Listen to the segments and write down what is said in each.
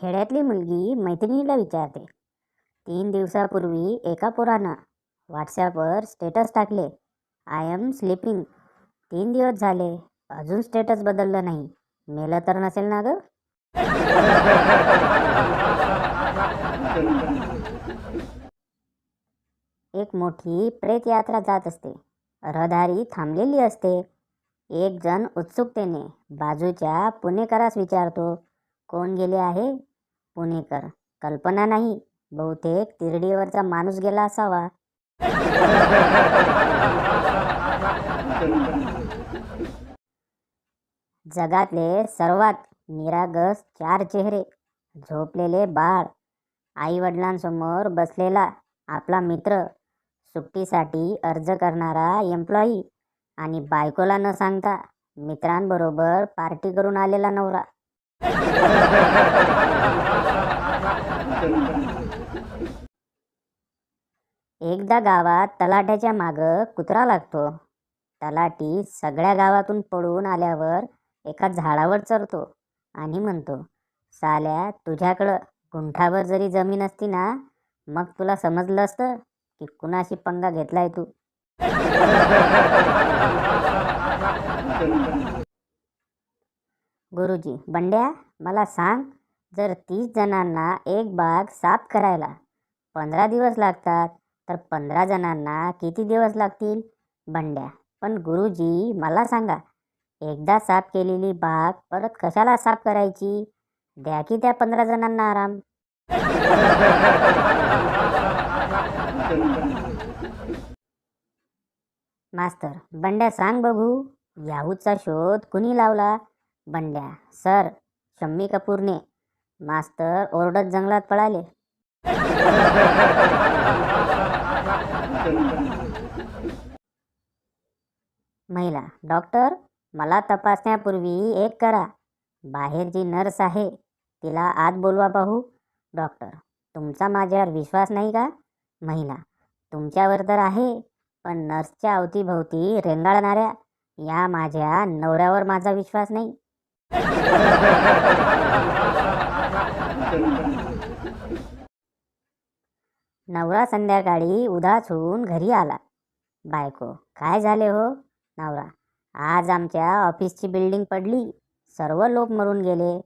खेड्यातली मुलगी मैत्रिणीला विचारते, 3 दिवसापूर्वी एका पोरानं व्हॉट्सॲपवर स्टेटस टाकले, आय एम स्लीपिंग. 3 दिवस झाले, अजून स्टेटस बदललं नाही. मेलं तर नसेल ना ग? एक मोठी प्रेत यात्रा जात असते. रहदारी थांबलेली असते. एक जण उत्सुकतेने बाजूच्या पुणेकरास विचारतो, कोण गेले आहे? पुणेकर, कल्पना नाही, बहुतेक तिरडीवरचा माणूस गेला असावा. जगातले सर्वात निरागस 4 चेहरे. झोपलेले बाळ, आई वडिलांसमोर बसलेला आपला मित्र, सुट्टीसाठी अर्ज करणारा एम्प्लॉई आणि बायकोला न सांगता मित्रांबरोबर पार्टी करून आलेला नवरा. एकदा गावात तलाट्याच्या मागं कुत्रा लागतो. तलाठी सगळ्या गावातून पळून आल्यावर एका झाडावर चढतो आणि म्हणतो, साल्या, तुझ्याकडं गुंठावर जरी जमीन असती ना, मग तुला समजलं असतं की कुणाशी पंगा घेतलाय तू. गुरुजी, बंड्या, मला सांग, जर 30 जणांना एक बाग साफ करायला 15 दिवस लागतात, तर 15 जणांना किती दिवस लागतील? बंड्या, पण गुरुजी, मला सांगा, एकदा साफ केलेली बाग परत कशाला साफ करायची? द्या की त्या 15 जणांना आराम. मास्तर, बंड्या सांग बघू, याहूचा शोध कुणी लावला? बंड्या, सर, शम्मी कपूरने. मास्तर ओरडत जंगलात पळाले. महिला, डॉक्टर, मला तपासण्यापूर्वी एक करा. बाहेर जी नर्स आहे तिला आत बोलवा पाहू. डॉक्टर, तुमचा माझ्यावर विश्वास नाही का? महिला, तुमच्यावर तर आहे, पण नर्सच्या अवतीभवती रेंगाळणाऱ्या या माझ्या नवऱ्यावर माझा विश्वास नाही. नवरा संध्याकाळी उदास होऊन घरी आला. बायको, काय झाले हो? नवरा, आज आमच्या ऑफिसची बिल्डिंग पडली, सर्व लोक मरून गेले.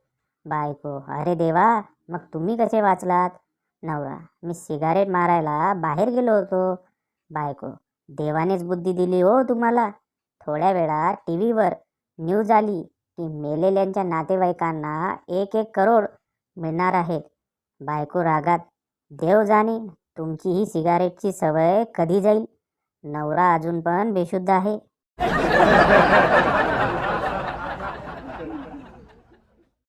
बायको, अरे देवा, मग तुम्ही कसे वाचलात? नवरा, मी सिगारेट मारायला बाहेर गेलो होतो. बायको, देवानेच बुद्धी दिली हो तुम्हाला. थोड्या वेळात टी व्हीवर न्यूज आली की मेलेल्यांच्या नातेवाईकांना 1-1 करोड मिळणार आहेत. बायको रागात, देव जाणे तुमची ही सिगारेटची सवय कधी जाईल. नवरा अजून पण बेशुद्ध आहे.